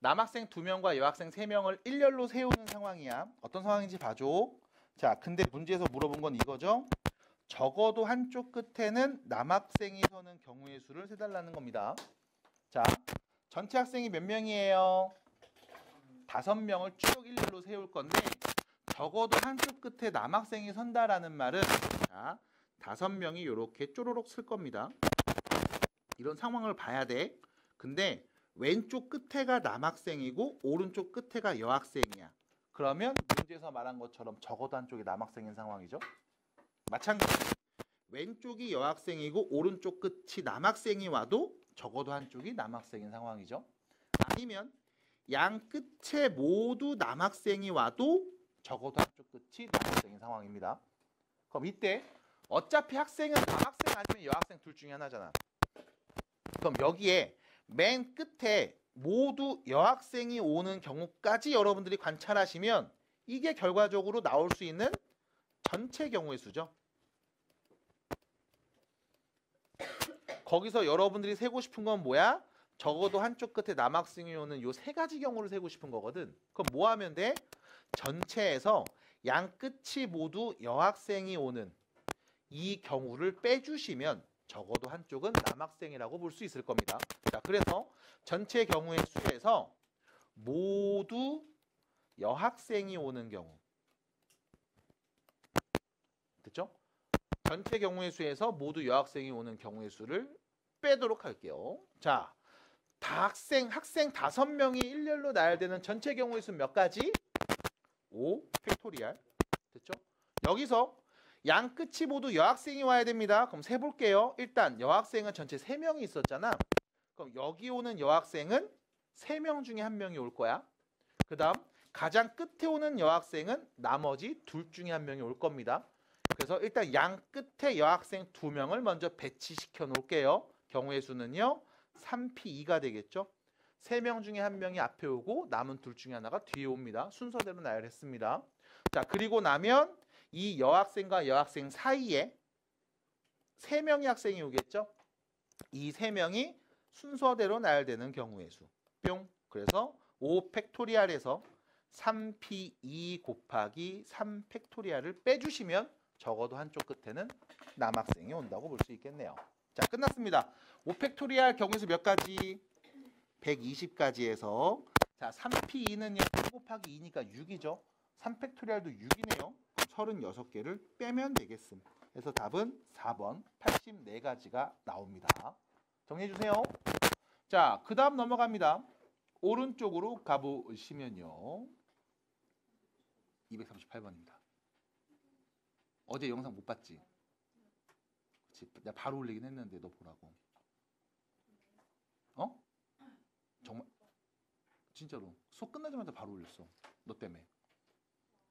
남학생 2명과 여학생 3명을 일렬로 세우는 상황이야. 어떤 상황인지 봐줘. 자, 근데 문제에서 물어본 건 이거죠. 적어도 한쪽 끝에는 남학생이 서는 경우의 수를 세달라는 겁니다. 자, 전체 학생이 몇 명이에요? 5명을 쭉 일렬로 세울 건데 적어도 한쪽 끝에 남학생이 선다라는 말은 자, 5명이 이렇게 쪼로록 쓸 겁니다. 이런 상황을 봐야 돼. 근데 왼쪽 끝에가 남학생이고 오른쪽 끝에가 여학생이야. 그러면 문제에서 말한 것처럼 적어도 한쪽이 남학생인 상황이죠. 마찬가지 왼쪽이 여학생이고 오른쪽 끝이 남학생이 와도 적어도 한쪽이 남학생인 상황이죠. 아니면 양 끝에 모두 남학생이 와도 적어도 한쪽 끝이 남학생인 상황입니다. 그럼 이때 어차피 학생은 남학생 아니면 여학생 둘 중에 하나잖아. 그럼 여기에 맨 끝에 모두 여학생이 오는 경우까지 여러분들이 관찰하시면 이게 결과적으로 나올 수 있는 전체 경우의 수죠. 거기서 여러분들이 세고 싶은 건 뭐야? 적어도 한쪽 끝에 남학생이 오는 요 3가지 경우를 세고 싶은 거거든. 그럼 뭐 하면 돼? 전체에서 양 끝이 모두 여학생이 오는 이 경우를 빼주시면 적어도 한쪽은 남학생이라고 볼 수 있을 겁니다. 자, 그래서 전체 경우의 수에서 모두 여학생이 오는 경우. 됐죠? 전체 경우의 수에서 모두 여학생이 오는 경우의 수를 빼도록 할게요. 자, 학생 5명이 일렬로 나열되는 전체 경우의 수 몇 가지? 5 팩토리얼. 됐죠? 여기서 양 끝이 모두 여학생이 와야 됩니다. 그럼 세볼게요. 일단 여학생은 전체 3명이 있었잖아. 그럼 여기 오는 여학생은 3명 중에 1명이 올 거야. 그 다음 가장 끝에 오는 여학생은 나머지 둘 중에 1명이 올 겁니다. 그래서 일단 양 끝에 여학생 2명을 먼저 배치시켜 놓을게요. 경우의 수는요. 3P2가 되겠죠. 3명 중에 1명이 앞에 오고 남은 둘 중에 하나가 뒤에 옵니다. 순서대로 나열했습니다. 자, 그리고 나면 이 여학생과 여학생 사이에 3명의 학생이 오겠죠. 이 3명이 순서대로 나열되는 경우의 수. 뿅. 그래서 5 팩토리얼에서 3P2 곱하기 3 팩토리얼을 빼주시면 적어도 한쪽 끝에는 남학생이 온다고 볼 수 있겠네요. 자, 끝났습니다. 5 팩토리얼 경우의 수 몇 가지? 120가지에서 자, 3P2는요. 3 곱하기 2니까 6이죠. 3 팩토리얼도 6이네요. 36개를 빼면 되겠음. 그래서 답은 4번 84가지가 나옵니다. 정리해주세요. 자, 그 다음 넘어갑니다. 오른쪽으로 가보시면요. 238번입니다. 어제 영상 못 봤지? 그치? 내가 바로 올리긴 했는데 너 보라고. 어? 정말 진짜로 수업 끝나자마자 바로 올렸어. 너 때문에.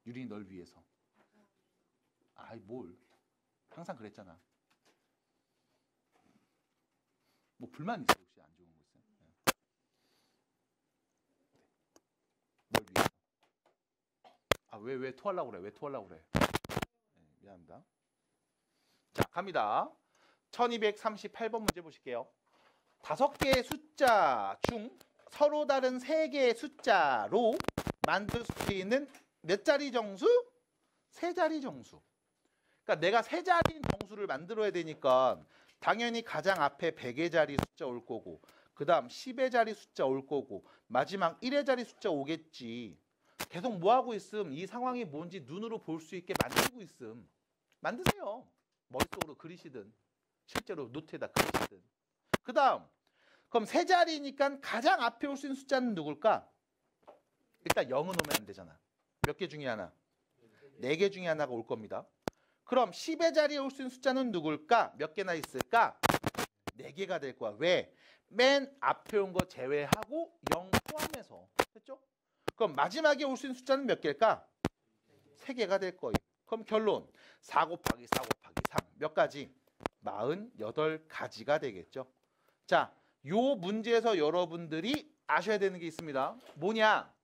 유린이 널 위해서. 아이 뭘. 항상 그랬잖아. 뭐 불만 있어 혹시 안 좋은 거 있어요? 네. 널 위해서. 아 왜 토하려고 그래? 왜 토하려고 그래? 네, 미안합니다. 자, 갑니다. 1238번 문제 보실게요. 5개의 숫자 중 서로 다른 3개의 숫자로 만들 수 있는 몇 자리 정수? 3자리 정수. 그러니까 내가 3자리인 정수를 만들어야 되니까 당연히 가장 앞에 100의 자리 숫자 올 거고 그 다음 10의 자리 숫자 올 거고 마지막 1의 자리 숫자 오겠지. 계속 뭐하고 있음? 이 상황이 뭔지 눈으로 볼 수 있게 만들고 있음. 만드세요. 머릿속으로 그리시든 실제로 노트에다 그리시든. 그 다음 그럼 3자리니까 가장 앞에 올 수 있는 숫자는 누굴까? 일단 0은 오면 안 되잖아. 몇 개 중에 하나? 4개 중에 하나가 올 겁니다. 그럼 10의 자리에 올 수 있는 숫자는 누굴까? 몇 개나 있을까? 4개가 될 거야. 왜? 맨 앞에 온 거 제외하고 0 포함해서. 됐죠? 그럼 마지막에 올 수 있는 숫자는 몇 개일까? 3개가 될 거예요. 그럼 결론 4 곱하기 4 곱하기 3 몇 가지? 48가지가 되겠죠. 자, 요 문제에서 여러분들이 아셔야 되는 게 있습니다. 뭐냐?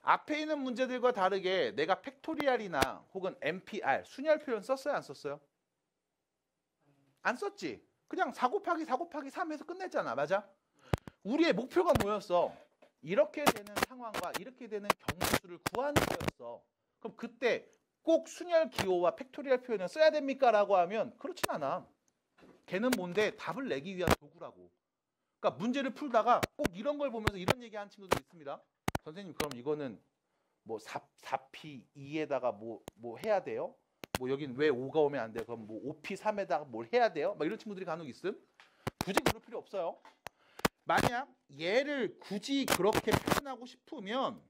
앞에 있는 문제들과 다르게 내가 팩토리얼이나 혹은 NPR, 순열 표현 썼어요? 안 썼어요? 안 썼지? 그냥 4 곱하기 4 곱하기 3 해서 끝냈잖아. 맞아? 우리의 목표가 뭐였어? 이렇게 되는 상황과 이렇게 되는 경우수를 구하는 거였어. 그럼 그때 꼭 순열 기호와 팩토리얼 표현을 써야 됩니까? 라고 하면 그렇진 않아. 걔는 뭔데? 답을 내기 위한 도구라고. 그러니까 문제를 풀다가 꼭 이런 걸 보면서 이런 얘기하는 친구들이 있습니다. 선생님 그럼 이거는 뭐 4P 2에다가 뭐 해야 돼요? 뭐 여긴 왜 5가 오면 안 돼요? 그럼 뭐 5P 3에다가 뭘 해야 돼요? 막 이런 친구들이 간혹 있음. 굳이 그럴 필요 없어요. 만약 얘를 굳이 그렇게 표현하고 싶으면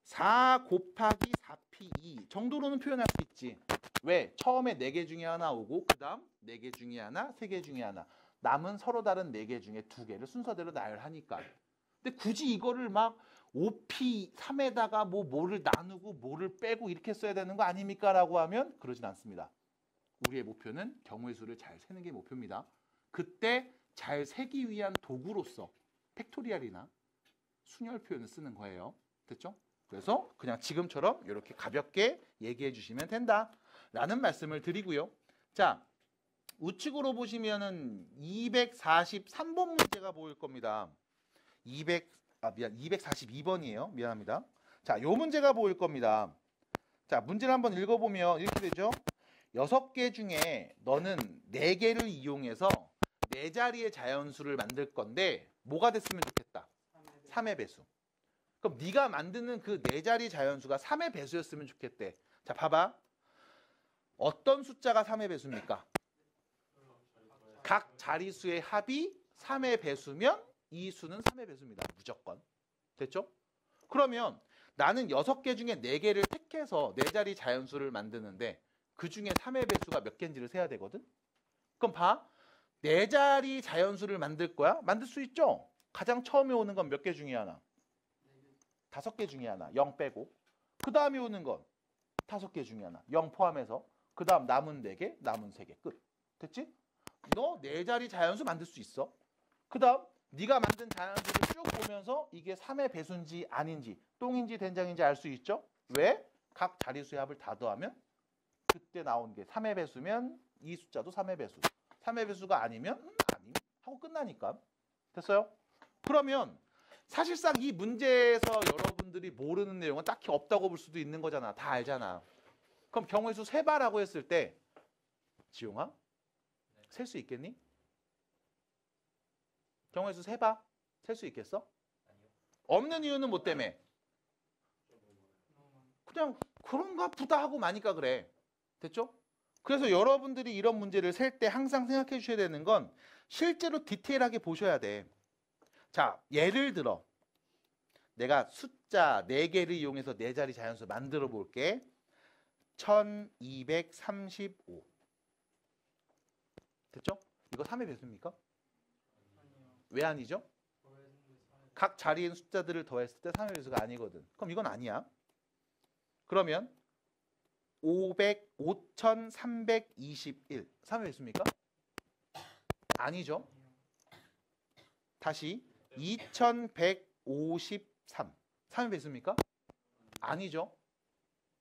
4 곱하기 4P2 정도로는 표현할 수 있지. 왜? 처음에 4개 중에 하나 오고 그 다음 4개 중에 하나, 3개 중에 하나. 남은 서로 다른 4개 중에 2개를 순서대로 나열하니까. 근데 굳이 이거를 막 5P 3에다가 뭐를 나누고 뭐를 빼고 이렇게 써야 되는 거 아닙니까? 라고 하면 그러진 않습니다. 우리의 목표는 경우의 수를 잘 세는 게 목표입니다. 그때 잘 세기 위한 도구로서 팩토리얼이나 순열 표현을 쓰는 거예요. 됐죠? 그래서 그냥 지금처럼 이렇게 가볍게 얘기해 주시면 된다라는 말씀을 드리고요. 자, 우측으로 보시면은 243번 문제가 보일 겁니다. 242번이에요. 미안합니다. 자, 요 문제가 보일 겁니다. 자, 문제를 한번 읽어보면 이렇게 되죠. 6개 중에 너는 4개를 이용해서 4자리의 자연수를 만들 건데 뭐가 됐으면 좋겠다. 3의 배수. 그럼 네가 만드는 그 4자리 자연수가 3의 배수였으면 좋겠대. 자, 봐봐. 어떤 숫자가 3의 배수입니까? 각 자리수의 합이 3의 배수면 이 수는 3의 배수입니다. 무조건. 됐죠? 그러면 나는 6개 중에 4개를 택해서 4자리 자연수를 만드는데 그 중에 3의 배수가 몇 개인지를 세야 되거든? 그럼 봐. 4자리 자연수를 만들 거야? 만들 수 있죠? 가장 처음에 오는 건 몇 개 중에 하나? 5개 중에 하나. 0 빼고. 그 다음에 오는 건 5개 중에 하나. 0 포함해서. 그 다음 남은 4개, 남은 3개. 끝. 됐지? 너 4자리 자연수 만들 수 있어. 그 다음 네가 만든 자연수를 쭉 보면서 이게 3의 배수인지 아닌지 똥인지 된장인지 알 수 있죠? 왜? 각 자리수의 합을 다 더하면 그때 나온 게 3의 배수면 이 숫자도 3의 배수. 3의 배수가 아니면 아님 하고 끝나니까. 됐어요? 그러면 사실상 이 문제에서 여러분들이 모르는 내용은 딱히 없다고 볼 수도 있는 거잖아. 다 알잖아. 그럼 경우의 수 세봐라고 했을 때 지용아? 셀 수 있겠니? 경우의 수 세봐. 셀 수 있겠어? 없는 이유는 뭐 때문에? 그냥 그런가 보다 하고 마니까 그래. 됐죠? 그래서 여러분들이 이런 문제를 셀 때 항상 생각해 주셔야 되는 건 실제로 디테일하게 보셔야 돼. 자, 예를 들어 내가 숫자 4개를 이용해서 4자리 자연수 만들어 볼게. 1235. 됐죠? 이거 3의 배수입니까? 왜 아니죠? 각 자리인 숫자들을 더했을 때 3의 배수가 아니거든. 그럼 이건 아니야. 그러면 5321. 3의 배수입니까? 아니죠. 다시 2153. 3의 배수입니까? 아니죠.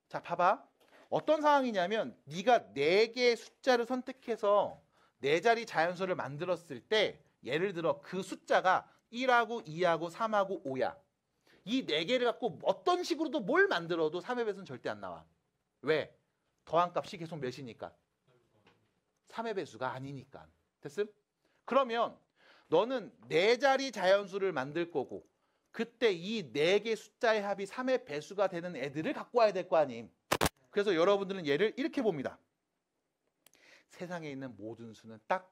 자, 봐봐. 어떤 상황이냐면 네가 4개의 숫자를 선택해서 4자리 자연수를 만들었을 때 예를 들어 그 숫자가 1하고 2하고 3하고 5야. 이 4개를 갖고 어떤 식으로도 뭘 만들어도 3의 배수는 절대 안 나와. 왜? 더한 값이 계속 몇이니까? 3의 배수가 아니니까. 됐음? 그러면 너는 4자리 자연수를 만들 거고 그때 이 4개 숫자의 합이 3의 배수가 되는 애들을 갖고 와야 될 거 아님. 그래서 여러분들은 얘를 이렇게 봅니다. 세상에 있는 모든 수는 딱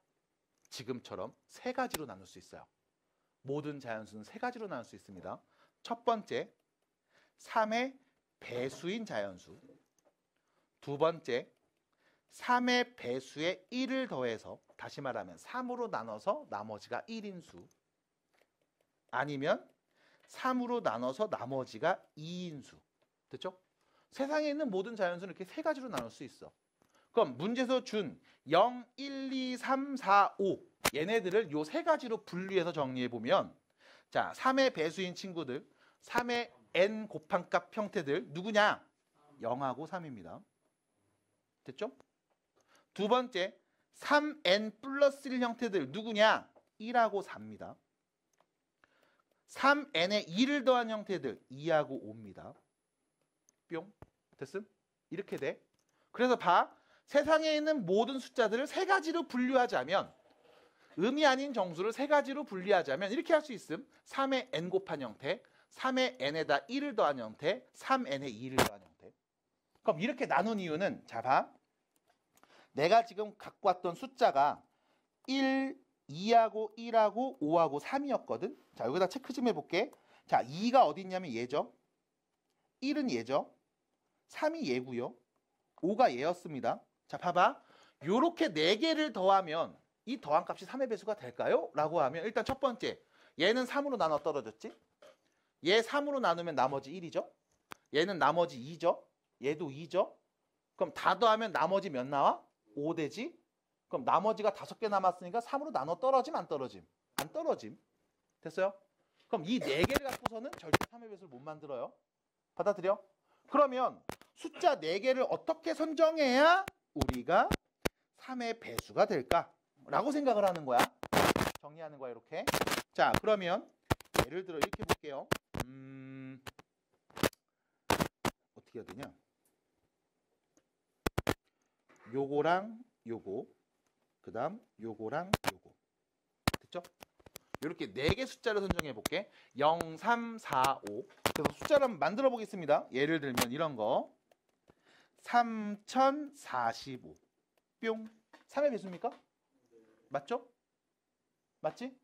지금처럼 3가지로 나눌 수 있어요. 모든 자연수는 3가지로 나눌 수 있습니다. 첫 번째, 3의 배수인 자연수. 두 번째, 3의 배수에 1을 더해서 다시 말하면 3으로 나눠서 나머지가 1인 수. 아니면 3으로 나눠서 나머지가 2인 수. 됐죠? 세상에 있는 모든 자연수는 이렇게 3가지로 나눌 수 있어. 그럼 문제에서 준 0, 1, 2, 3, 4, 5 얘네들을 요 3가지로 분류해서 정리해보면 자, 3의 배수인 친구들 3의 n 곱한값 형태들 누구냐? 0하고 3입니다. 됐죠? 두 번째 3n 플러스 1 형태들 누구냐? 1하고 4입니다. 3n에 2를 더한 형태들 2하고 5입니다. 뿅. 됐음? 이렇게 돼. 그래서 봐. 세상에 있는 모든 숫자들을 세 가지로 분류하자면 음이 아닌 정수를 세 가지로 분리하자면 이렇게 할 수 있음. 3의 n 곱한 형태, 3의 n에다 1을 더한 형태, 3n에 2를 더한 형태. 그럼 이렇게 나눈 이유는 자 봐. 내가 지금 갖고 왔던 숫자가 1, 2하고 1하고 5하고 3이었거든. 자, 여기다 체크 좀 해볼게. 자, 2가 어디 있냐면 얘죠. 1은 얘죠. 3이 얘고요. 5가 얘였습니다. 자, 봐봐. 요렇게 4개를 더하면 이 더한 값이 3의 배수가 될까요? 라고 하면 일단 첫 번째, 얘는 3으로 나눠 떨어졌지? 얘 3으로 나누면 나머지 1이죠? 얘는 나머지 2죠? 얘도 2죠? 그럼 다 더하면 나머지 몇 나와? 5 되지? 그럼 나머지가 5개 남았으니까 3으로 나눠 떨어짐 안 떨어짐? 안 떨어짐. 됐어요? 그럼 이 4개를 갖고서는 절대 3의 배수를 못 만들어요. 받아들여? 그러면 숫자 4개를 어떻게 선정해야 우리가 3의 배수가 될까? 라고 생각을 하는 거야. 정리하는 거야 이렇게. 자, 그러면 예를 들어 이렇게 볼게요. 어떻게 해야 되냐? 요거랑 요거, 그 다음 요거랑 요거. 됐죠? 이렇게 4개 숫자를 선정해 볼게. 0, 3, 4, 5. 그래서 숫자를 한번 만들어 보겠습니다. 예를 들면 이런 거. 3045. 뿅. 3의 배수입니까? 맞죠? 맞지?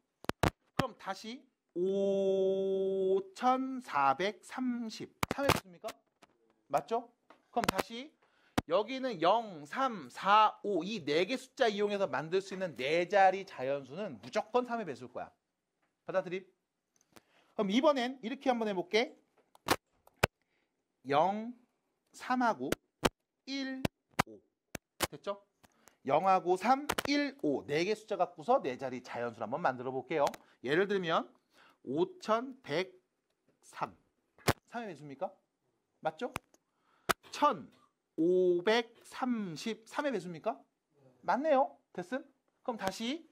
그럼 다시 5430. 3의 배수입니까? 맞죠? 그럼 다시 여기는 0, 3, 4, 5 이 4개 숫자 이용해서 만들 수 있는 4자리 자연수는 무조건 3의 배수일 거야. 받아들임? 그럼 이번엔 이렇게 한번 해볼게. 0, 3하고 1, 5. 됐죠? 0하고 3, 1, 5. 4개 숫자 갖고서 4자리 자연수를 한번 만들어 볼게요. 예를 들면 5103. 3의 배수입니까? 맞죠? 1530. 3의 배수입니까? 맞네요. 됐음? 그럼 다시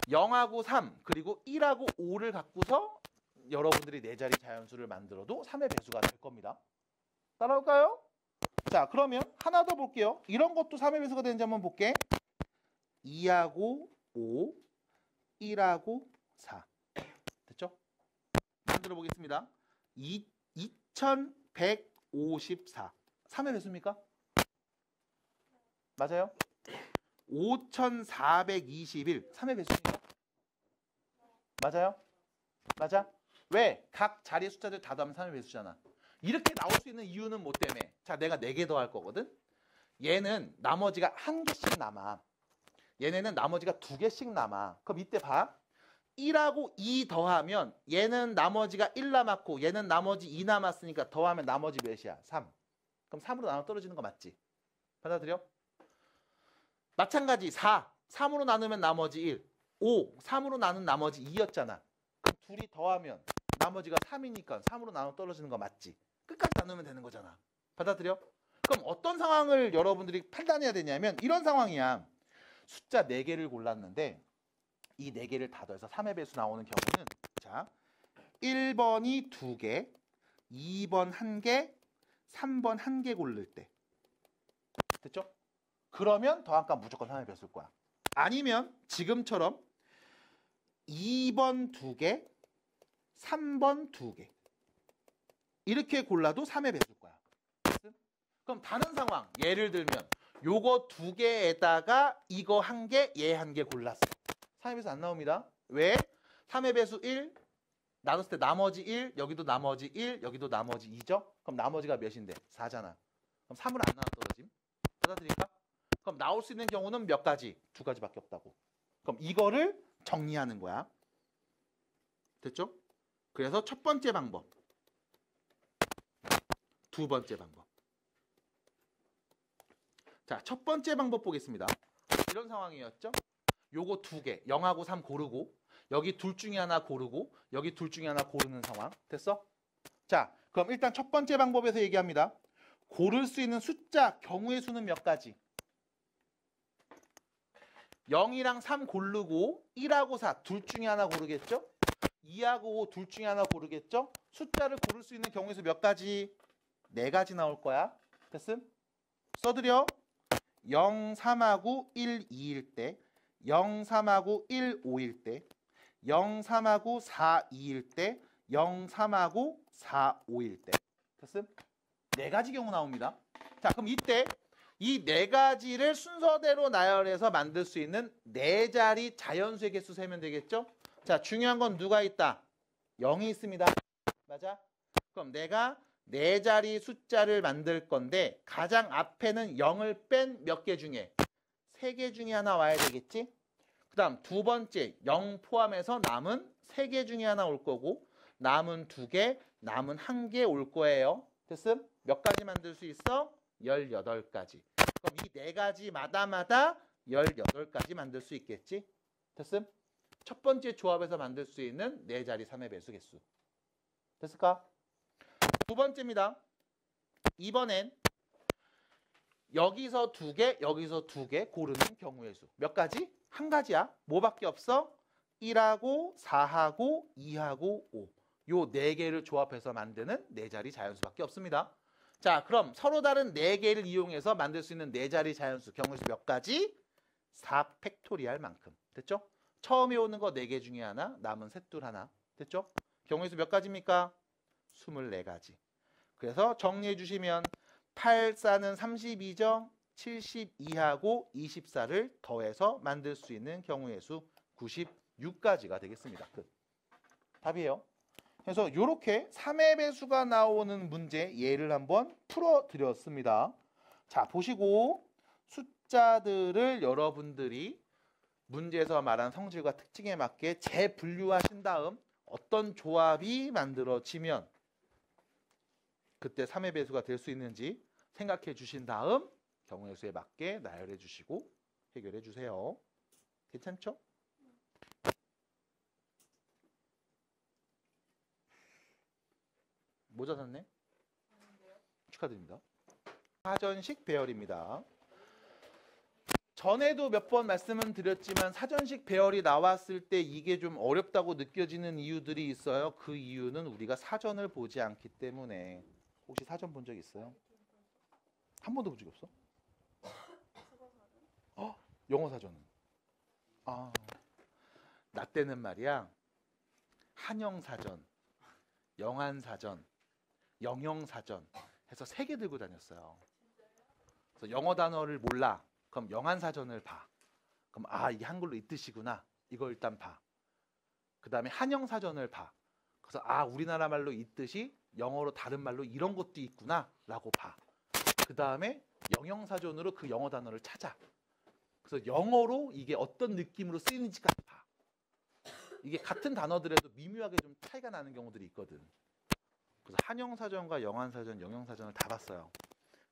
0하고 3 그리고 1하고 5를 갖고서 여러분들이 4자리 자연수를 만들어도 3의 배수가 될 겁니다. 따라올까요? 자, 그러면 하나 더 볼게요. 이런 것도 3의 배수가 되는지 한번 볼게. 2하고 5, 1하고 4. 됐죠? 만들어 보겠습니다. 2154. 3의 배수입니까? 맞아요? 5421. 3의 배수입니까? 맞아요? 맞아? 왜? 각 자리 숫자들 다 더하면 3의 배수잖아. 이렇게 나올 수 있는 이유는 뭐 때문에? 자, 내가 4개 더 할 거거든? 얘는 나머지가 1개씩 남아. 얘네는 나머지가 2개씩 남아. 그럼 이때 봐. 1하고 2 더하면 얘는 나머지가 1 남았고 얘는 나머지 2 남았으니까 더하면 나머지 몇이야? 3. 그럼 3으로 나눠 떨어지는 거 맞지? 받아들여? 마찬가지 4. 3으로 나누면 나머지 1. 5. 3으로 나눈 나머지 2였잖아. 그럼 둘이 더하면 나머지가 3이니까 3으로 나눠 떨어지는 거 맞지? 끝까지 나누면 되는 거잖아. 받아들여? 그럼 어떤 상황을 여러분들이 판단해야 되냐면 이런 상황이야. 숫자 4개를 골랐는데 이 4개를 다 더해서 3의 배수 나오는 경우는 자 1번이 2개, 2번 1개, 3번 1개 고를 때 됐죠? 그러면 더한값 무조건 3의 배수일 거야. 아니면 지금처럼 2번 2개, 3번 2개 이렇게 골라도 3의 배수일 거야. 그럼 다른 상황 예를 들면 요거 2개에다가 이거 1개, 얘 1개 골랐어. 3의 배수 안 나옵니다. 왜? 3의 배수 1 나눴을 때 나머지 1, 여기도 나머지 1, 여기도 나머지 2죠? 그럼 나머지가 몇인데? 4잖아. 그럼 3으로 안 나눠 떨어짐. 받아들일까? 그럼 나올 수 있는 경우는 몇 가지? 2가지밖에 없다고. 그럼 이거를 정리하는 거야. 됐죠? 그래서 첫 번째 방법, 두 번째 방법. 자, 첫 번째 방법 보겠습니다. 이런 상황이었죠? 요거 2개, 0하고 3 고르고 여기 둘 중에 하나 고르고 여기 둘 중에 하나 고르는 상황. 됐어? 자, 그럼 일단 첫 번째 방법에서 얘기합니다. 고를 수 있는 숫자, 경우의 수는 몇 가지? 0이랑 3 고르고 1하고 4 둘 중에 하나 고르겠죠? 2하고 5 둘 중에 하나 고르겠죠? 숫자를 고를 수 있는 경우에서 몇 가지? 4가지 나올 거야. 됐음? 써드려. 0, 3하고 1, 2일 때, 0, 3하고 1, 5일 때, 0, 3하고 4, 2일 때, 0, 3하고 4, 5일 때. 됐음? 4가지 경우 나옵니다. 자, 그럼 이때 이 4가지를 순서대로 나열해서 만들 수 있는 4자리 자연수의 개수 세면 되겠죠? 자, 중요한 건 누가 있다? 0이 있습니다. 맞아? 그럼 내가 4자리 숫자를 만들 건데 가장 앞에는 0을 뺀 몇 개 중에 3개 중에 하나 와야 되겠지? 그 다음 두 번째 0 포함해서 남은 3개 중에 하나 올 거고 남은 2개, 남은 1개 올 거예요. 됐음? 몇 가지 만들 수 있어? 18가지. 그럼 이 4가지마다 18가지 만들 수 있겠지? 됐음? 첫 번째 조합에서 만들 수 있는 4자리 3의 배수 개수. 됐을까? 두 번째입니다. 이번엔 여기서 2개, 여기서 2개 고르는 경우의 수. 몇 가지? 한 가지야. 뭐밖에 없어? 1하고 4하고 2하고 5. 요 4개를 조합해서 만드는 4자리 자연수밖에 없습니다. 자, 그럼 서로 다른 4개를 이용해서 만들 수 있는 4자리 자연수 경우의 수 몇 가지? 4 팩토리알 만큼. 됐죠? 처음에 오는 거 4개 중에 하나, 남은 셋둘 하나. 됐죠? 경우의 수 몇 가지입니까? 24가지. 그래서 정리해 주시면 8, 4는 32죠. 72하고 24를 더해서 만들 수 있는 경우의 수 96가지가 되겠습니다. 끝. 답이에요. 그래서 이렇게 3의 배수가 나오는 문제 예를 한번 풀어드렸습니다. 자, 보시고 숫자들을 여러분들이 문제에서 말한 성질과 특징에 맞게 재분류하신 다음 어떤 조합이 만들어지면 그때 3의 배수가 될 수 있는지 생각해 주신 다음 경우의 수에 맞게 나열해 주시고 해결해 주세요. 괜찮죠? 모자 샀네? 축하드립니다. 사전식 배열입니다. 전에도 몇 번 말씀은 드렸지만 사전식 배열이 나왔을 때 이게 좀 어렵다고 느껴지는 이유들이 있어요. 그 이유는 우리가 사전을 보지 않기 때문에. 혹시 사전 본 적 있어요? 한 번도 본 적이 없어? 영어 사전은? 아, 나 때는 말이야 한영 사전, 영한 사전, 영영 사전 해서 3개 들고 다녔어요. 그래서 영어 단어를 몰라. 그럼 영한 사전을 봐. 그럼 아, 이게 한글로 이 뜻이구나. 이거 일단 봐. 그 다음에 한영 사전을 봐. 그래서 아, 우리나라 말로 이 뜻이 영어로 다른 말로 이런 것도 있구나 라고 봐. 그 다음에 영영 사전으로 그 영어 단어를 찾아. 그래서 영어로 이게 어떤 느낌으로 쓰이는지까지 봐. 이게 같은 단어들에도 미묘하게 좀 차이가 나는 경우들이 있거든. 그래서 한영 사전과 영한 사전, 영영 사전을 다 봤어요.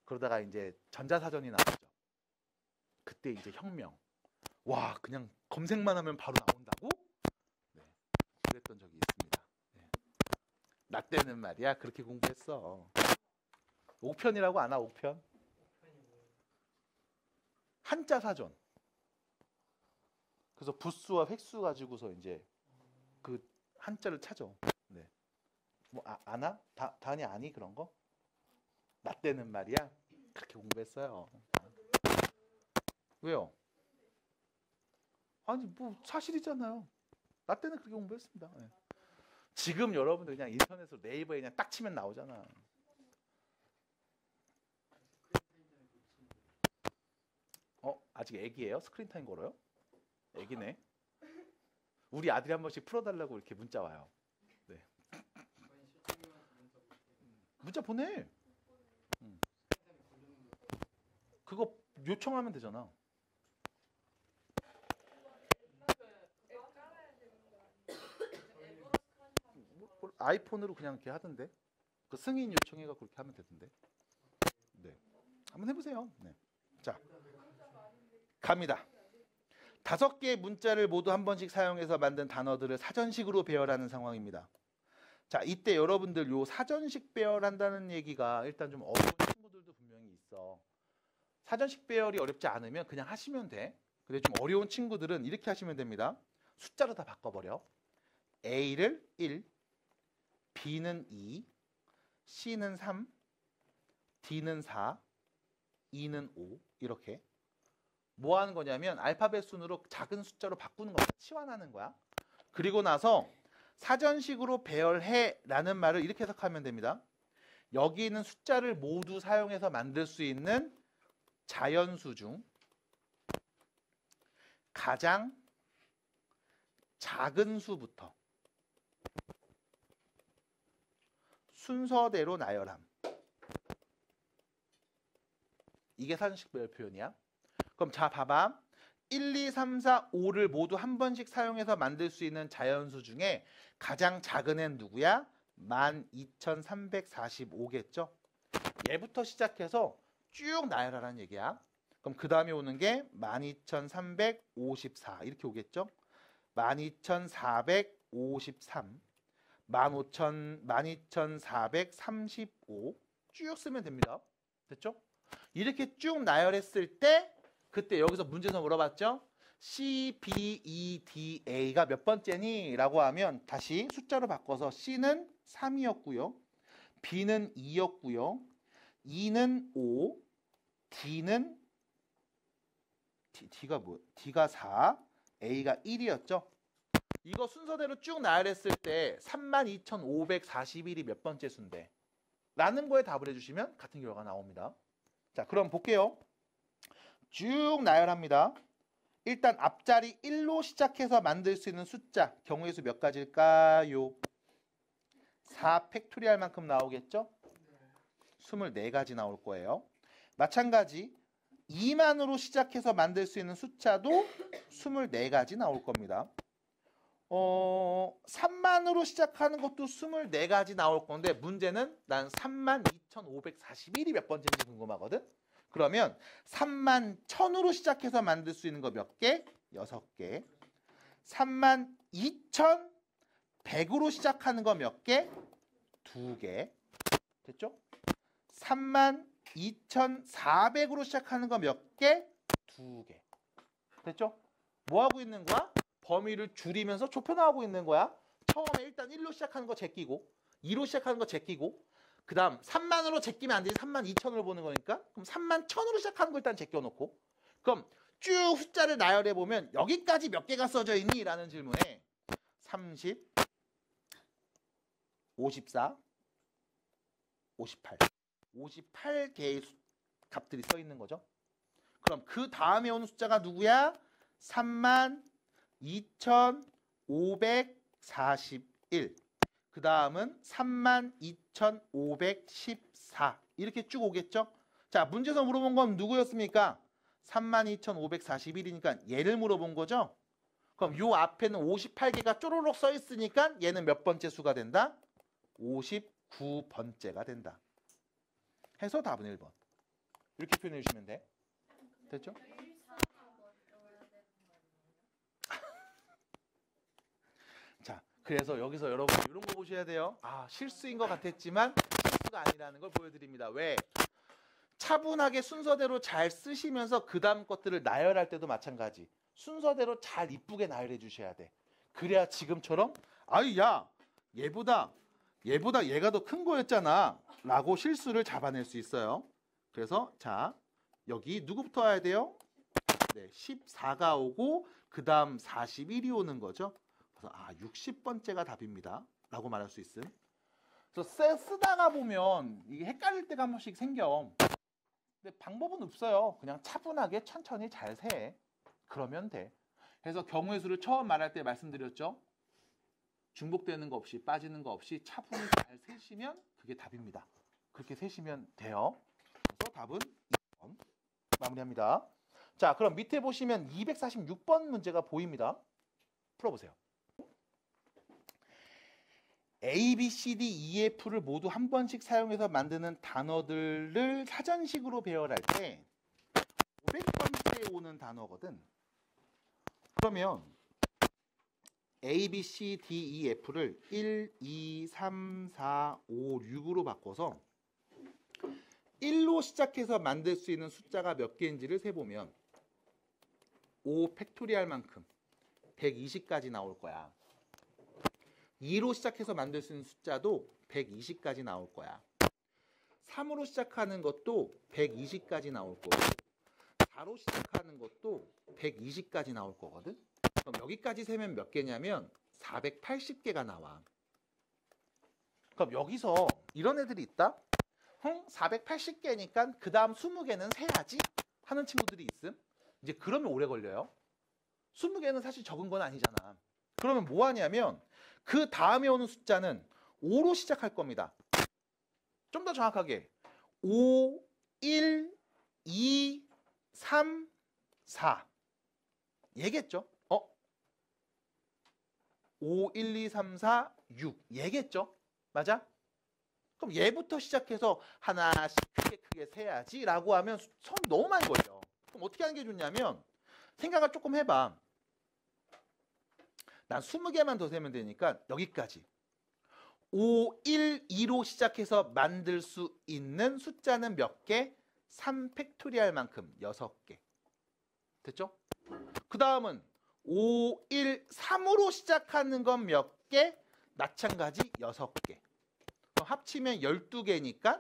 그러다가 이제 전자사전이 나왔죠. 그때 이제 혁명. 와, 그냥 검색만 하면 바로 나온다고? 네, 그랬던 적이 있습니다. 네. 나 때는 말이야 그렇게 공부했어. 옥편이라고 아나? 옥편? 한자 사전. 그래서 부수와 획수 가지고서 이제 그 한자를 찾아. 네. 뭐 아나? 다니 아니 그런 거? 나 때는 말이야 그렇게 공부했어요. 왜요? 아니 뭐 사실이잖아요. 나 때는 그렇게 공부했습니다. 네. 지금 여러분들 그냥 인터넷으로 네이버에 그냥 딱 치면 나오잖아. 아직 애기예요? 스크린 타임 걸어요? 애기네. 우리 아들이 한 번씩 풀어달라고 이렇게 문자 와요. 네. 문자 보내. 그거 요청하면 되잖아. 아이폰으로 그냥 이렇게 하던데. 그 승인 요청해가 그렇게 하면 되던데. 네. 한번 해보세요. 네. 자, 갑니다. 5개의 문자를 모두 한 번씩 사용해서 만든 단어들을 사전식으로 배열하는 상황입니다. 자, 이때 여러분들 요 사전식 배열한다는 얘기가 일단 좀 어려운 친구들도 분명히 있어. 사전식 배열이 어렵지 않으면 그냥 하시면 돼. 근데 좀 어려운 친구들은 이렇게 하시면 됩니다. 숫자로 다 바꿔버려. A를 1, B는 2, C는 3, D는 4, E는 5 이렇게 뭐 하는 거냐면 알파벳 순으로 작은 숫자로 바꾸는 거야. 치환하는 거야. 그리고 나서 사전식으로 배열해 라는 말을 이렇게 해석하면 됩니다. 여기 있는 숫자를 모두 사용해서 만들 수 있는 자연수 중 가장 작은 수부터 순서대로 나열함. 이게 사전식 배열 표현이야. 그럼 자 봐봐. 1, 2, 3, 4, 5를 모두 한 번씩 사용해서 만들 수 있는 자연수 중에 가장 작은 애는 누구야? 12,345겠죠? 얘부터 시작해서 쭉 나열하라는 얘기야. 그럼 그 다음에 오는 게 12,354 이렇게 오겠죠? 12,453, 12,435 쭉 쓰면 됩니다. 됐죠? 이렇게 쭉 나열했을 때 그때 여기서 문제에서 물어봤죠? C, B, E, D, A가 몇 번째니? 라고 하면 다시 숫자로 바꿔서 C는 3이었고요. B는 2였고요. E는 5, D는 D가 4, A가 1이었죠. 이거 순서대로 쭉 나열했을 때 32,541이 몇 번째 수인데? 라는 거에 답을 해주시면 같은 결과가 나옵니다. 자, 그럼 볼게요. 쭉 나열합니다. 일단 앞자리 1로 시작해서 만들 수 있는 숫자 경우의 수 몇 가지일까요? 4 팩토리얼 만큼 나오겠죠? 24가지 나올 거예요. 마찬가지 2만으로 시작해서 만들 수 있는 숫자도 24가지 나올 겁니다. 3만으로 시작하는 것도 24가지 나올 건데 문제는 난 32,541이 몇 번째인지 궁금하거든. 그러면 31,000으로 시작해서 만들 수 있는 거 몇 개? 6개. 32,100으로 시작하는 거 몇 개? 2개. 됐죠? 32,400으로 시작하는 거 몇 개? 2개. 됐죠? 뭐 하고 있는 거야? 범위를 줄이면서 좁혀나가고 있는 거야. 처음에 일단 1로 시작하는 거 제끼고 2로 시작하는 거 제끼고 그 다음 3만으로 제끼면 안 되지. 32,000으로 보는 거니까. 그럼 31,000으로 시작하는 거 일단 제껴놓고 그럼 쭉 숫자를 나열해보면 여기까지 몇 개가 써져 있니? 라는 질문에 30, 54, 58 58개의 값들이 써 있는 거죠. 그럼 그 다음에 오는 숫자가 누구야? 32,541 그 다음은 32,514 이렇게 쭉 오겠죠. 자, 문제에서 물어본 건 누구였습니까? 32,541이니까 얘를 물어본 거죠. 그럼 요 앞에는 58개가 쪼로록 써 있으니까 얘는 몇 번째 수가 된다? 59번째가 된다. 해서 답은 1번. 이렇게 표현해 주시면 돼. 됐죠? 자, 그래서 여기서 여러분 이런 거 보셔야 돼요. 아, 실수인 것 같았지만 실수가 아니라는 걸 보여드립니다. 왜? 차분하게 순서대로 잘 쓰시면서 그 다음 것들을 나열할 때도 마찬가지. 순서대로 잘 이쁘게 나열해 주셔야 돼. 그래야 지금처럼 아이 야 얘보다 얘가 더 큰 거였잖아 라고 실수를 잡아낼 수 있어요. 그래서 자 여기 누구부터 와야 돼요? 네, 14가 오고 그 다음 41이 오는 거죠. 그래서 60번째가 답입니다 라고 말할 수 있음. 그래서 쓰다가 보면 이게 헷갈릴 때가 한 번씩 생겨. 근데 방법은 없어요. 그냥 차분하게 천천히 잘 세. 그러면 돼. 그래서 경우의 수를 처음 말할 때 말씀드렸죠. 중복되는 거 없이 빠지는 거 없이 차분히 잘 세시면 그게 답입니다. 그렇게 세시면 돼요. 그래서 답은 2번 마무리합니다. 자, 그럼 밑에 보시면 246번 문제가 보입니다. 풀어보세요. A, B, C, D, E, F를 모두 한 번씩 사용해서 만드는 단어들을 사전식으로 배열할 때 500번째에 오는 단어거든. 그러면 A, B, C, D, E, F를 1, 2, 3, 4, 5, 6으로 바꿔서 1로 시작해서 만들 수 있는 숫자가 몇 개인지를 세보면 5 팩토리얼만큼 120까지 나올 거야. 2로 시작해서 만들 수 있는 숫자도 120까지 나올 거야. 3으로 시작하는 것도 120까지 나올 거고 4로 시작하는 것도 120까지 나올 거거든. 그럼 여기까지 세면 몇 개냐면 480개가 나와. 그럼 여기서 이런 애들이 있다? 480개니까 그 다음 20개는 세야지 하는 친구들이 있음. 이제 그러면 오래 걸려요. 20개는 사실 적은 건 아니잖아. 그러면 뭐 하냐면 그 다음에 오는 숫자는 5로 시작할 겁니다. 좀 더 정확하게 5, 1, 2, 3, 4 얘겠죠? 5, 1, 2, 3, 4, 6 얘겠죠? 맞아? 그럼 얘부터 시작해서 하나씩 크게 세야지 라고 하면 손이 너무 많이 걸려. 그럼 어떻게 하는 게 좋냐면 생각을 조금 해봐. 난 20개만 더 세면 되니까 여기까지 5, 1, 2로 시작해서 만들 수 있는 숫자는 몇 개? 3팩토리알만큼 6개. 됐죠? 그 다음은 5, 1, 3으로 시작하는 건 몇 개? 마찬가지 6개. 그럼 합치면 12개니까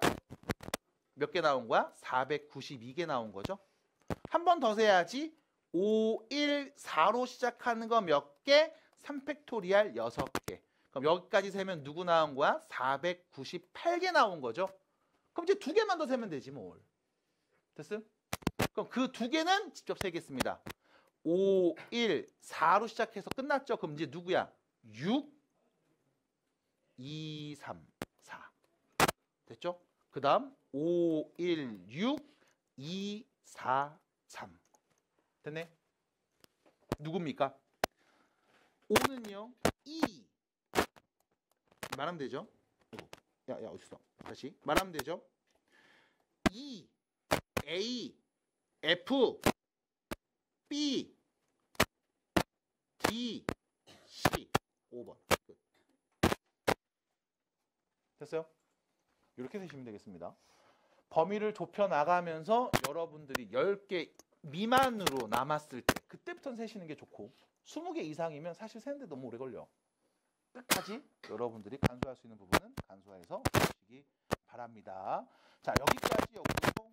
몇 개 나온 거야? 492개 나온 거죠. 한 번 더 세야지. 5, 1, 4로 시작하는 거 몇 개? 3팩토리알 6개. 그럼 여기까지 세면 누구 나온 거야? 498개 나온 거죠. 그럼 이제 2개만 더 세면 되지 뭘. 됐음? 그럼 그 2개는 직접 세겠습니다. 5, 1, 4로 시작해서 끝났죠. 그럼 이제 누구야? 6, 2, 3, 4. 됐죠? 그 다음 5, 1, 6, 2, 4, 3. 됐네? 누굽니까? 5는요. 2. 말하면 되죠? 야 어딨어? 다시 말하면 되죠? 2, A, F, B, D, C. 5번. 끝. 됐어요? 이렇게 세시면 되겠습니다. 범위를 좁혀 나가면서 여러분들이 10개 미만으로 남았을 때 그때부터 세시는 게 좋고 20개 이상이면 사실 세는데 너무 오래 걸려. 끝까지 여러분들이 간수할 수 있는 부분은 간수해서 보시기 바랍니다. 자, 여기까지였고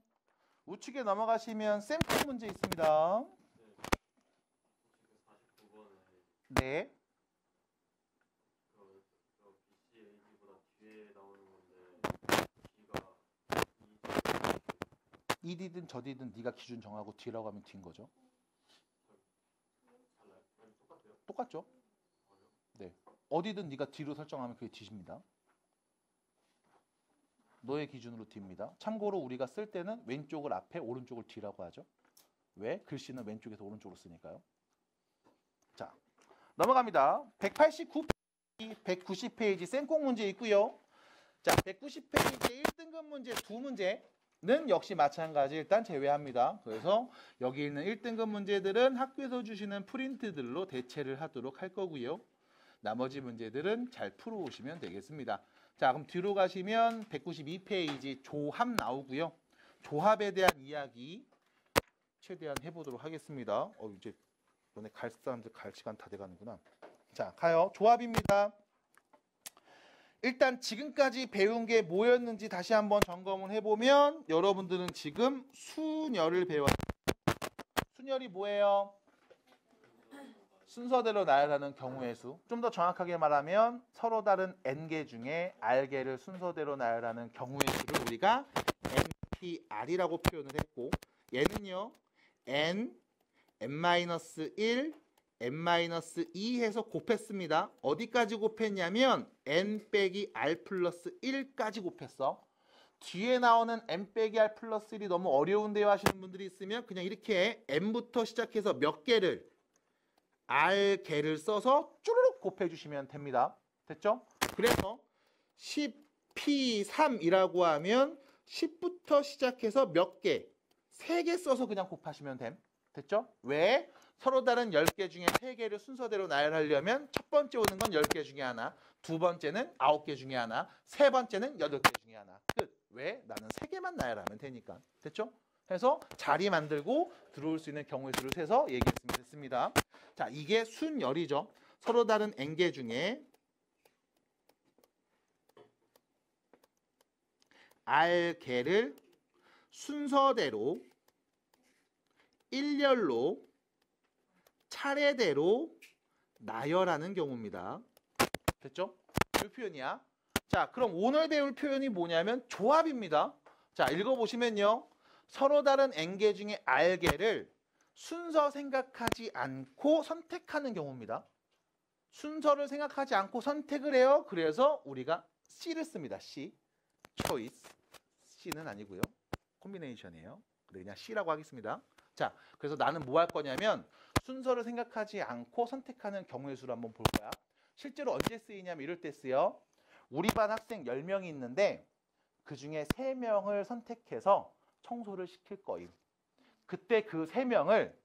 우측에 넘어가시면 샘플 문제 있습니다. 네. 이디든 저디든 네가 기준 정하고 D라고 하면 D인 거죠. 똑같죠? 네. 어디든 네가 D로 설정하면 그게 D입니다. 너의 기준으로 D입니다. 참고로 우리가 쓸 때는 왼쪽을 앞에 오른쪽을 D라고 하죠. 왜? 글씨는 왼쪽에서 오른쪽으로 쓰니까요. 자, 넘어갑니다. 189페이지, 190페이지 쌤꼭 문제 있고요. 자, 190페이지 1등급 문제 2문제는 역시 마찬가지 일단 제외합니다. 그래서 여기 있는 1등급 문제들은 학교에서 주시는 프린트들로 대체를 하도록 할 거고요. 나머지 문제들은 잘 풀어오시면 되겠습니다. 자, 그럼 뒤로 가시면 192페이지 조합 나오고요. 조합에 대한 이야기 최대한 해보도록 하겠습니다. 이제 너네 갈 사람들 갈 시간 다 돼가는구나. 자, 가요. 조합입니다. 일단 지금까지 배운 게 뭐였는지 다시 한번 점검을 해보면 여러분들은 지금 순열을 배워요. 순열이 뭐예요? 순서대로 나열하는 경우의 수. 좀 더 정확하게 말하면 서로 다른 n개 중에 r개를 순서대로 나열하는 경우의 수를 우리가 nPr이라고 표현을 했고 얘는요. n, n-1, n-2 해서 곱했습니다. 어디까지 곱했냐면 n 빼기 r 플러스 1까지 곱했어. 뒤에 나오는 n 빼기 r 플러스 1이 너무 어려운데요 하시는 분들이 있으면 그냥 이렇게 n부터 시작해서 몇 개를 r개를 써서 쭈르륵 곱해주시면 됩니다. 됐죠? 그래서 10p3이라고 하면 10부터 시작해서 몇 개? 3개 써서 그냥 곱하시면 됨. 됐죠? 왜? 서로 다른 10개 중에 3개를 순서대로 나열하려면 첫 번째 오는 건 10개 중에 하나, 두 번째는 9개 중에 하나, 세 번째는 8개 중에 하나. 끝. 왜? 나는 3개만 나열하면 되니까. 됐죠? 해서 자리 만들고 들어올 수 있는 경우의 수를 세서 얘기했으면 됐습니다. 자, 이게 순열이죠. 서로 다른 n개 중에 알개를 순서대로 일렬로 차례대로 나열하는 경우입니다. 됐죠? 이 표현이야. 자, 그럼 오늘 배울 표현이 뭐냐면 조합입니다. 자, 읽어보시면요. 서로 다른 N개 중에 R개를 순서 생각하지 않고 선택하는 경우입니다. 순서를 생각하지 않고 선택을 해요. 그래서 우리가 C를 씁니다. C. choice. C는 아니고요. 콤비네이션이에요. 그냥 C라고 하겠습니다. 자, 그래서 나는 뭐 할 거냐면 순서를 생각하지 않고 선택하는 경우의 수를 한번 볼 거야. 실제로 언제 쓰이냐면 이럴 때 쓰여. 우리 반 학생 10명이 있는데 그 중에 3명을 선택해서 청소를 시킬 거임. 그때 그 3명을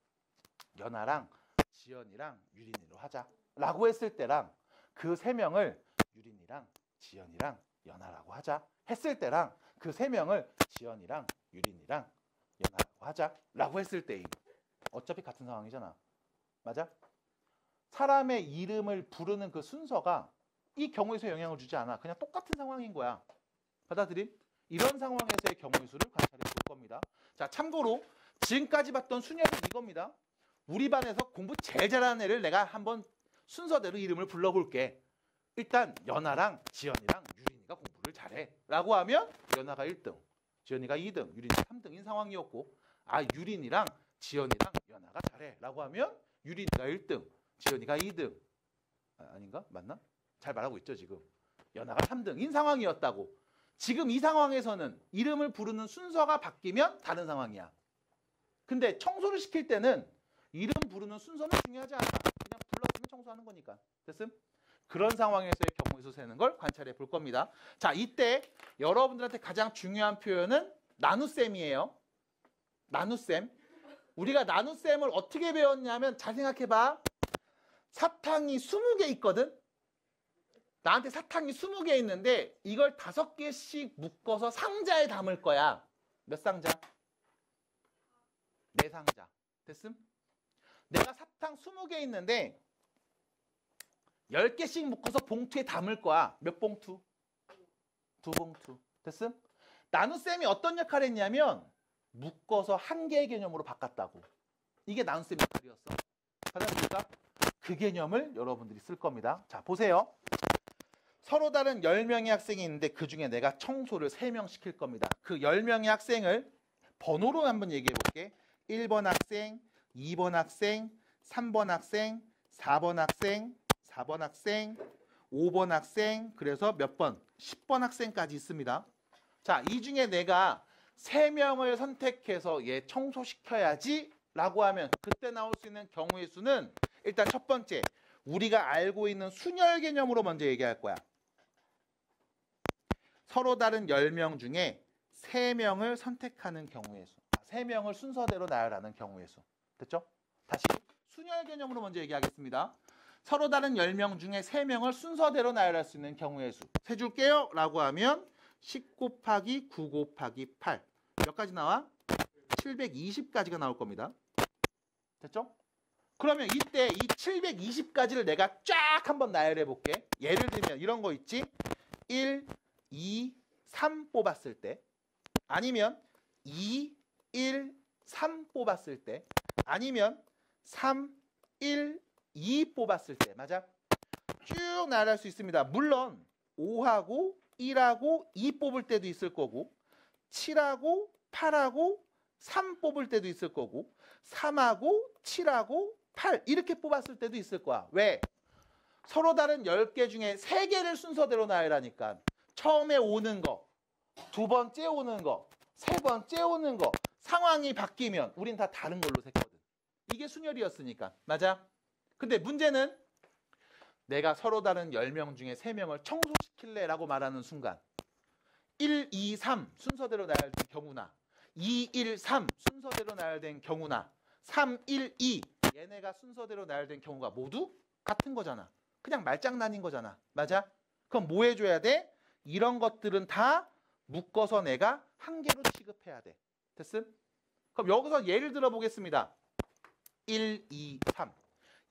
연아랑 지연이랑 유린이로 하자 라고 했을 때랑 그 3명을 유린이랑 지연이랑 연아라고 하자 했을 때랑 그 3명을 지연이랑 유린이랑 연아라고 하자 라고 했을 때임. 어차피 같은 상황이잖아. 맞아? 사람의 이름을 부르는 그 순서가 이 경우의 수에 영향을 주지 않아. 그냥 똑같은 상황인 거야. 받아들임? 이런 상황에서의 경우의 수를 관찰해 볼 겁니다. 자, 참고로 지금까지 봤던 순열은 이겁니다. 우리 반에서 공부 제일 잘하는 애를 내가 한번 순서대로 이름을 불러볼게. 일단 연아랑 지연이랑 유린이가 공부를 잘해 라고 하면 연아가 1등, 지연이가 2등, 유린이가 3등인 상황이었고, 아, 유린이랑 지연이랑 연아가 잘해 라고 하면 유린이가 1등, 지연이가 2등. 아닌가? 맞나? 잘 말하고 있죠 지금. 연아가 3등인 상황이었다고. 지금 이 상황에서는 이름을 부르는 순서가 바뀌면 다른 상황이야. 근데 청소를 시킬 때는 이름 부르는 순서는 중요하지 않아. 그냥 불렀으면 청소하는 거니까. 됐음? 그런 상황에서의 경우의 수 세는 걸 관찰해 볼 겁니다. 자, 이때 여러분들한테 가장 중요한 표현은 나눗셈이에요. 나눗셈. 우리가 나눗셈을 어떻게 배웠냐면 잘 생각해봐. 사탕이 20개 있거든? 나한테 사탕이 20개 있는데 이걸 5개씩 묶어서 상자에 담을 거야. 몇 상자? 4상자. 됐음? 내가 사탕 20개 있는데 10개씩 묶어서 봉투에 담을 거야. 몇 봉투? 2봉투. 됐음? 나눗셈이 어떤 역할을 했냐면 묶어서 한 개의 개념으로 바꿨다고. 이게 나눗셈 역할이었어. 받아들일까? 그 개념을 여러분들이 쓸 겁니다. 자, 보세요. 서로 다른 10명의 학생이 있는데 그 중에 내가 청소를 3명 시킬 겁니다. 그 10명의 학생을 번호로 한번 얘기해 볼게. 1번 학생, 2번 학생, 3번 학생, 4번 학생, 4번 학생, 5번 학생, 그래서 몇 번? 10번 학생까지 있습니다. 자, 이 중에 내가 3명을 선택해서 얘 청소시켜야지 라고 하면 그때 나올 수 있는 경우의 수는 일단 첫 번째, 우리가 알고 있는 순열 개념으로 먼저 얘기할 거야. 서로 다른 10명 중에 3명을 선택하는 경우의 수. 3명을 순서대로 나열하는 경우의 수. 됐죠? 다시 순열 개념으로 먼저 얘기하겠습니다. 서로 다른 10명 중에 3명을 순서대로 나열할 수 있는 경우의 수. 세줄게요 라고 하면 10 곱하기 9 곱하기 8. 몇 가지 나와? 720까지가 나올 겁니다. 됐죠? 그러면 이때 이 720가지를 내가 쫙 한번 나열해 볼게. 예를 들면 이런 거 있지? 1, 2, 3 뽑았을 때, 아니면 2, 1, 3 뽑았을 때, 아니면 3, 1, 2 뽑았을 때. 맞아? 쭉 나열할 수 있습니다. 물론 5하고 1하고 2 뽑을 때도 있을 거고, 7하고 8하고 3 뽑을 때도 있을 거고, 3하고 7하고 8 이렇게 뽑았을 때도 있을 거야. 왜? 서로 다른 10개 중에 3개를 순서대로 나열하니까 처음에 오는 거, 두 번째 오는 거, 세 번째 오는 거, 상황이 바뀌면 우린 다 다른 걸로 셌거든. 이게 순열이었으니까. 맞아? 근데 문제는 내가 서로 다른 10명 중에 3명을 청소시킬래 라고 말하는 순간 1, 2, 3 순서대로 나열된 경우나 2, 1, 3 순서대로 나열된 경우나 3, 1, 2 얘네가 순서대로 나열된 경우가 모두 같은 거잖아. 그냥 말장난인 거잖아. 맞아? 그럼 뭐 해줘야 돼? 이런 것들은 다 묶어서 내가 한 개로 취급해야 돼. 됐음? 그럼 여기서 예를 들어 보겠습니다. 1, 2, 3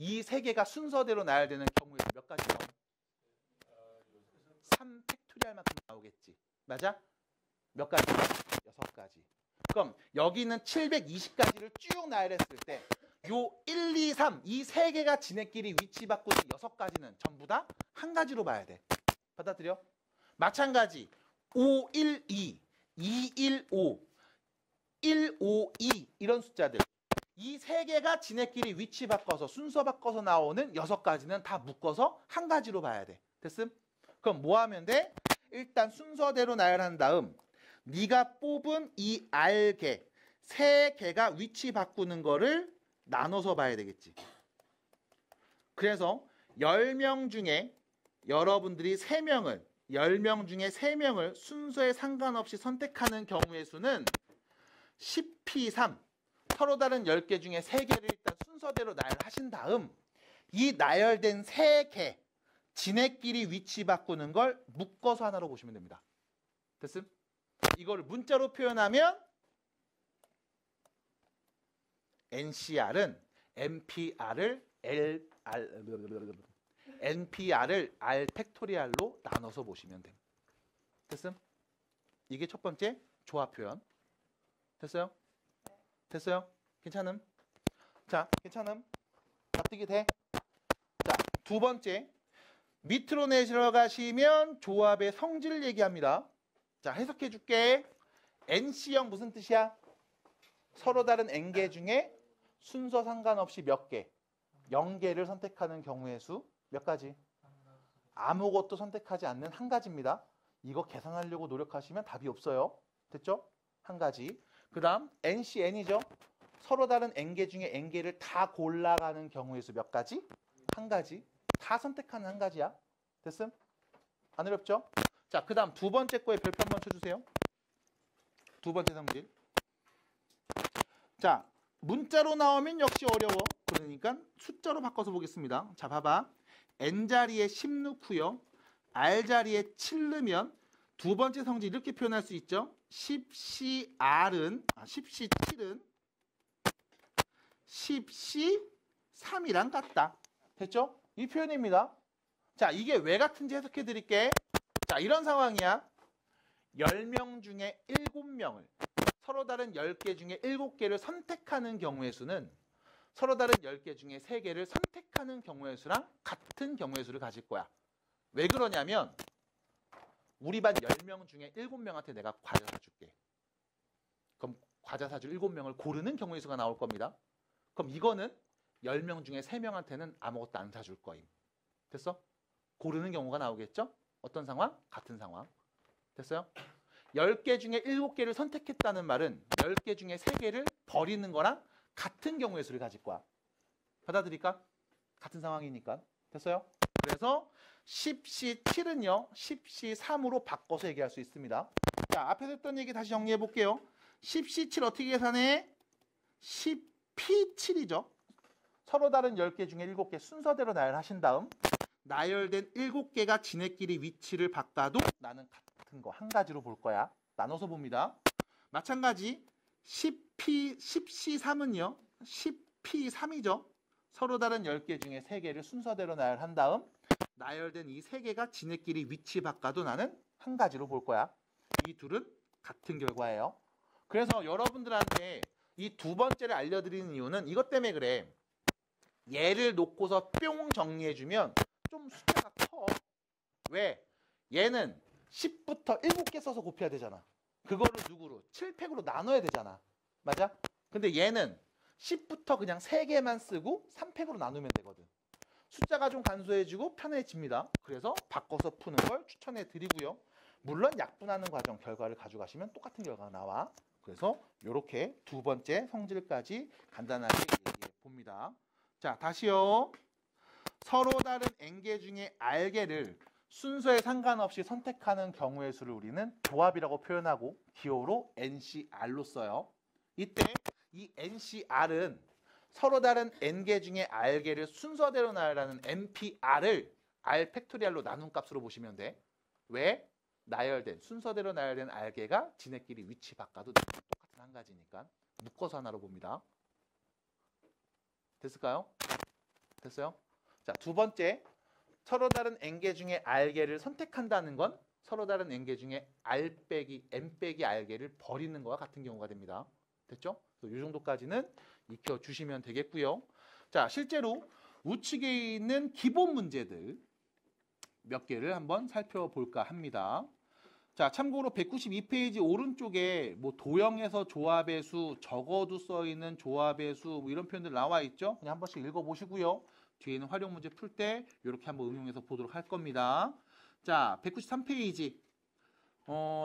이 세 개가 순서대로 나열되는 경우에 몇 가지 나오? 3 팩토리얼만큼 나오겠지. 맞아? 몇 가지? 6가지. 그럼 여기는 720가지를 쭉 나열했을 때 요 1, 2, 3 이 세 개가 지네끼리 위치 바꾸는 6가지는 전부 다 한 가지로 봐야 돼. 받아들여? 마찬가지 5, 1, 2, 2, 1, 5, 1, 5, 2 이런 숫자들 이 세 개가 지네끼리 위치 바꿔서 순서 바꿔서 나오는 6가지는 다 묶어서 한 가지로 봐야 돼. 됐음? 그럼 뭐 하면 돼? 일단 순서대로 나열한 다음 네가 뽑은 이 알개 세 개가 위치 바꾸는 거를 나눠서 봐야 되겠지. 그래서 10명 중에 여러분들이 3명을 10명 중에 3명을 순서에 상관없이 선택하는 경우의 수는 10P3 서로 다른 10개 중에 3개를 일단 순서대로 나열하신 다음 이 나열된 3개 지네끼리 위치 바꾸는 걸 묶어서 하나로 보시면 됩니다. 됐음? 이걸 문자로 표현하면 NCR은 NPR을 R 팩토리얼로 나눠서 보시면 됩니다. 됐음? 이게 첫 번째 조합 표현. 됐어요? 됐어요? 괜찮음? 자, 괜찮음? 납득이 돼? 자, 두 번째 밑으로 내려가시면 조합의 성질 얘기합니다. 자, 해석해 줄게. NC형 무슨 뜻이야? 서로 다른 N개 중에 순서 상관없이 몇 개? 0개를 선택하는 경우의 수 몇 가지? 아무것도 선택하지 않는 한 가지입니다. 이거 계산하려고 노력하시면 답이 없어요. 됐죠? 한 가지. 그 다음 NCN이죠. 서로 다른 N개 중에 N개를 다 골라가는 경우의 수 몇 가지? 한 가지. 다 선택하는 한 가지야. 됐음? 안 어렵죠? 자, 그 다음 두 번째 거에 별표 한번 쳐주세요. 두 번째 성질. 자, 문자로 나오면 역시 어려워. 그러니까 숫자로 바꿔서 보겠습니다. 자, 봐봐. N자리에 10 넣고요. R자리에 7 넣으면 두 번째 성질 이렇게 표현할 수 있죠. 10CR은 10C7은 10C3이랑 같다. 됐죠? 이 표현입니다. 자, 이게 왜 같은지 해석해 드릴게. 자, 이런 상황이야. 10명 중에 7명을 서로 다른 10개 중에 7개를 선택하는 경우의 수는 서로 다른 10개 중에 3개를 선택하는 경우의 수랑 같은 경우의 수를 가질 거야. 왜 그러냐면 우리 반 10명 중에 7명한테 내가 과자 사줄게. 그럼 과자 사줄 7명을 고르는 경우의 수가 나올 겁니다. 그럼 이거는 10명 중에 3명한테는 아무것도 안 사줄 거임. 됐어? 고르는 경우가 나오겠죠? 어떤 상황? 같은 상황. 됐어요? 10개 중에 7개를 선택했다는 말은 10개 중에 3개를 버리는 거랑 같은 경우의 수를 가질 거야. 받아들일까? 같은 상황이니까. 됐어요? 그래서 10C7은요. 10C3으로 바꿔서 얘기할 수 있습니다. 자, 앞에서 했던 얘기 다시 정리해 볼게요. 10C7 어떻게 계산해? 10P7이죠. 서로 다른 10개 중에 7개 순서대로 나열하신 다음 나열된 7개가 지네끼리 위치를 바꿔도 나는 같은 거 한 가지로 볼 거야. 나눠서 봅니다. 마찬가지 10C3은요. 10P3이죠. 서로 다른 10개 중에 3개를 순서대로 나열한 다음 나열된 이 3개가 지네끼리 위치 바꿔도 나는 한 가지로 볼 거야. 이 둘은 같은 결과예요. 그래서 여러분들한테 이 두 번째를 알려드리는 이유는 이것 때문에 그래. 얘를 놓고서 뿅 정리해주면 좀 숫자가 커. 왜? 얘는 10부터 7개 써서 곱해야 되잖아. 그거를 누구로? 7팩으로 나눠야 되잖아. 맞아? 근데 얘는 10부터 그냥 3개만 쓰고 3팩으로 나누면 되거든. 숫자가 좀 간소해지고 편해집니다. 그래서 바꿔서 푸는 걸 추천해 드리고요. 물론 약분하는 과정 결과를 가져가시면 똑같은 결과가 나와. 그래서 이렇게 두 번째 성질까지 간단하게 얘기해 봅니다. 자, 다시요. 서로 다른 N개 중에 R개를 순서에 상관없이 선택하는 경우의 수를 우리는 조합이라고 표현하고 기호로 NCR로 써요. 이때 이 NCR은 서로 다른 N개 중에 R개를 순서대로 나열하는 NPR을 R 팩토리얼로 나눈 값으로 보시면 돼. 왜? 나열된 순서대로 나열된 R개가 지네끼리 위치 바꿔도 똑같은 한 가지니까 묶어서 하나로 봅니다. 됐을까요? 됐어요? 자, 두 번째. 서로 다른 N개 중에 R개를 선택한다는 건 서로 다른 n개 중에 r 빼기 n 빼기 r개를 버리는 거와 같은 경우가 됩니다. 됐죠? 이 정도까지는 익혀주시면 되겠고요. 자, 실제로 우측에 있는 기본 문제들 몇 개를 한번 살펴볼까 합니다. 자, 참고로 192페이지 오른쪽에 뭐 도형에서 조합의 수, 적어도 써있는 조합의 수, 뭐 이런 표현들 나와 있죠? 그냥 한 번씩 읽어보시고요. 뒤에는 활용 문제 풀 때 이렇게 한번 응용해서 보도록 할 겁니다. 자, 193페이지.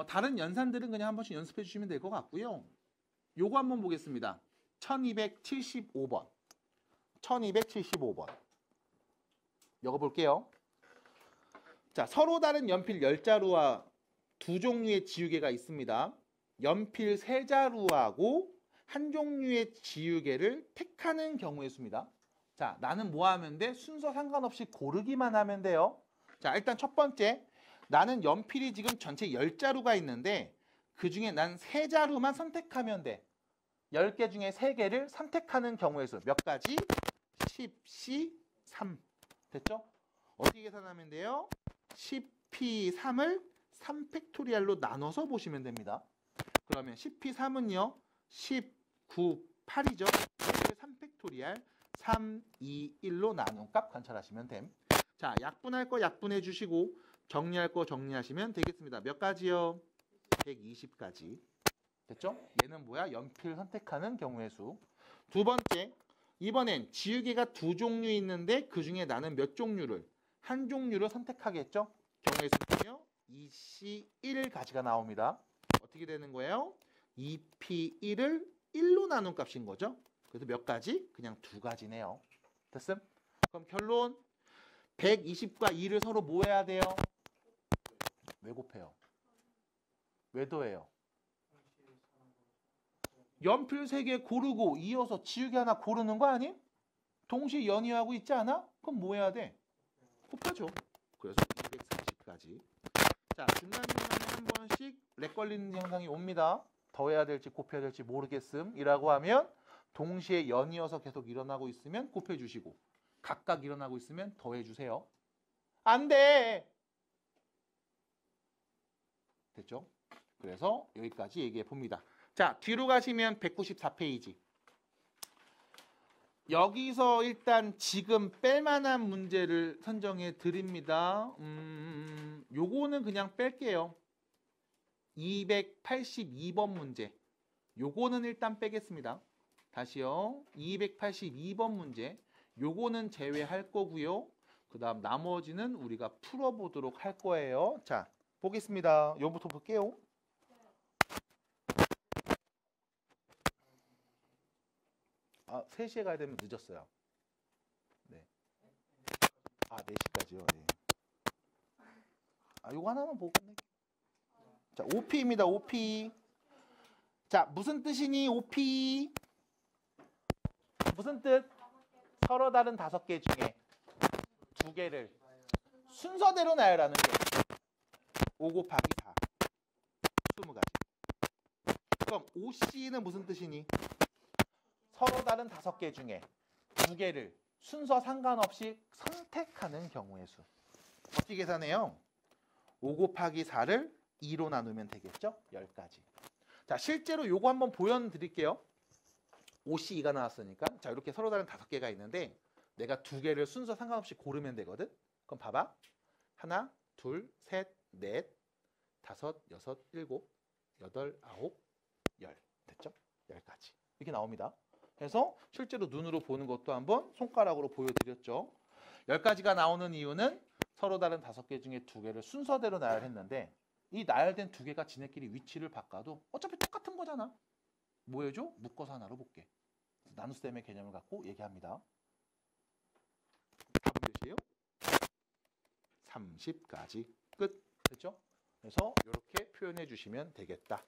다른 연산들은 그냥 한 번씩 연습해 주시면 될 것 같고요. 요거 한번 보겠습니다. 1275번. 1275번. 이거 볼게요. 자, 서로 다른 연필 10자루와 두 종류의 지우개가 있습니다. 연필 3자루하고 한 종류의 지우개를 택하는 경우의 수입니다. 자, 나는 뭐 하면 돼? 순서 상관없이 고르기만 하면 돼요. 자, 일단 첫 번째. 나는 연필이 지금 전체 10자루가 있는데 그 중에 난 3자루만 선택하면 돼. 10개 중에 3개를 선택하는 경우의 수. 몇 가지? 10C 3. 됐죠? 어떻게 계산하면 돼요? 10P3을 3팩토리얼로 나눠서 보시면 됩니다. 그러면 10P3은요. 19, 8이죠. 3팩토리얼 3, 2, 1로 나눈 값 관찰하시면 됨. 자, 약분할 거 약분해 주시고 정리할 거 정리하시면 되겠습니다. 몇 가지요? 120가지. 됐죠? 얘는 뭐야? 연필 선택하는 경우의 수. 두 번째, 이번엔 지우개가 두 종류 있는데 그 중에 나는 몇 종류를? 한 종류를 선택하겠죠? 경우의 수는요. 2C1가지가 나옵니다. 어떻게 되는 거예요? 2P1을 1로 나눈 값인 거죠. 그래서 몇 가지? 그냥 2가지네요. 됐음? 그럼 결론 120과 2를 서로 뭐 해야 돼요? 왜 곱해요? 왜 더해요? 연필 3개 고르고 이어서 지우개 하나 고르는 거 아니? 동시에 연이하고 있지 않아? 그럼 뭐 해야 돼? 곱하죠. 그래서 240까지. 자, 중간중간에 한 번씩 렉 걸리는 현상이 옵니다. 더해야 될지 곱해야 될지 모르겠음 이라고 하면 동시에 연이어서 계속 일어나고 있으면 곱해 주시고 각각 일어나고 있으면 더해 주세요. 안 돼! 됐죠? 그래서 여기까지 얘기해 봅니다. 자, 뒤로 가시면 194페이지. 여기서 일단 지금 뺄만한 문제를 선정해 드립니다. 요거는 그냥 뺄게요. 282번 문제. 요거는 일단 빼겠습니다. 다시요. 282번 문제. 요거는 제외할 거고요. 그 다음 나머지는 우리가 풀어보도록 할 거예요. 자, 보겠습니다. 요거부터 볼게요. 아, 3시에 가야 되면 늦었어요. 네. 아, 4시까지요. 네. 아, 요거 하나만 보고 끝낼게요. 자, OP입니다. OP. 자, 무슨 뜻이니? OP. 무슨 뜻? 서로 다른 5개 중에 2개를 순서대로 나열하는 게 5 곱하기 4. 20가지. 그럼 OC는 무슨 뜻이니? 서로 다른 5개 중에 2개를 순서 상관없이 선택하는 경우의 수. 어떻게 계산해요? 5 곱하기 4를 2로 나누면 되겠죠? 10가지. 자, 실제로 요거 한번 보여드릴게요. OC가 나왔으니까. 자, 이렇게 서로 다른 5개가 있는데 내가 2개를 순서 상관없이 고르면 되거든. 그럼 봐봐. 하나, 둘, 셋, 넷, 다섯, 여섯, 일곱, 여덟, 아홉, 열. 됐죠? 10가지. 이렇게 나옵니다. 그래서 실제로 눈으로 보는 것도 한번 손가락으로 보여드렸죠. 10가지가 나오는 이유는 서로 다른 5개 중에 2개를 순서대로 나열했는데 이 나열된 2개가 지네끼리 위치를 바꿔도 어차피 똑같은 거잖아. 뭐 해줘? 묶어서 하나로 볼게. 나눗셈의 개념을 갖고 얘기합니다. 답은 몇이에요? 30가지. 끝. 됐죠? 그래서 이렇게 표현해 주시면 되겠다.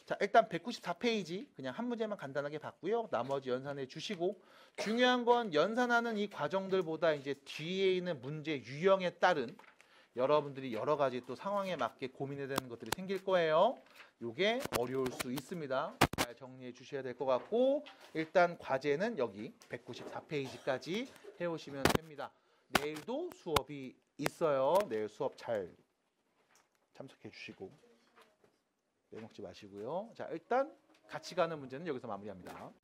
자, 일단 194페이지 그냥 한 문제만 간단하게 봤고요. 나머지 연산해 주시고 중요한 건 연산하는 이 과정들보다 이제 뒤에 있는 문제 유형에 따른 여러분들이 여러 가지 또 상황에 맞게 고민해야 되는 것들이 생길 거예요. 이게 어려울 수 있습니다. 잘 정리해 주셔야 될 것 같고 일단 과제는 여기 194페이지까지 해오시면 됩니다. 내일도 수업이 있어요. 내일 수업 잘 참석해 주시고 빼먹지 마시고요. 자, 일단 같이 가는 문제는 여기서 마무리합니다.